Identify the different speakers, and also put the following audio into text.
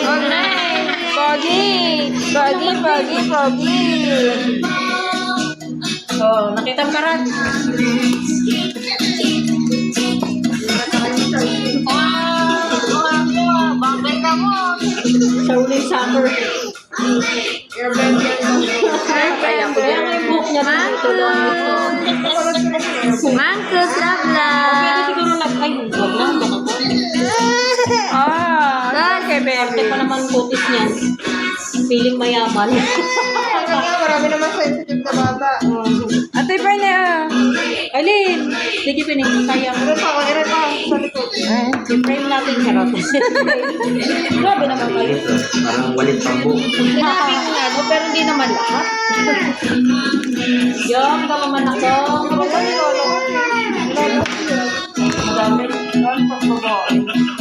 Speaker 1: Pogi! Pogi, pogi, pogi!
Speaker 2: Oh, nakita mo karat?
Speaker 1: Bagay na mo!
Speaker 2: Sa uling summer. Kaya ko yan ang book niya dito.
Speaker 1: Mangkus, love,
Speaker 2: Pwede
Speaker 1: love!
Speaker 2: siguro ay, huwag na, baka po.
Speaker 1: Okay,
Speaker 2: Ate
Speaker 1: baby.
Speaker 2: pa naman kutis niyan. Feeling mayaman.
Speaker 3: Marami naman sensitive na bata.
Speaker 1: Ate pa na.
Speaker 2: Alin, sige pinig, sayang.
Speaker 3: Ano pa? Ano pa? Sa likod.
Speaker 2: I-frame natin charot. Grabe naman kayo.
Speaker 4: Parang walit pambo.
Speaker 2: Sinabing nga, no, pero hindi naman lahat. Yung, ka naman ako.
Speaker 3: Ano ba ni Lolo? Lolo.
Speaker 2: Madami.
Speaker 3: Lolo, babae.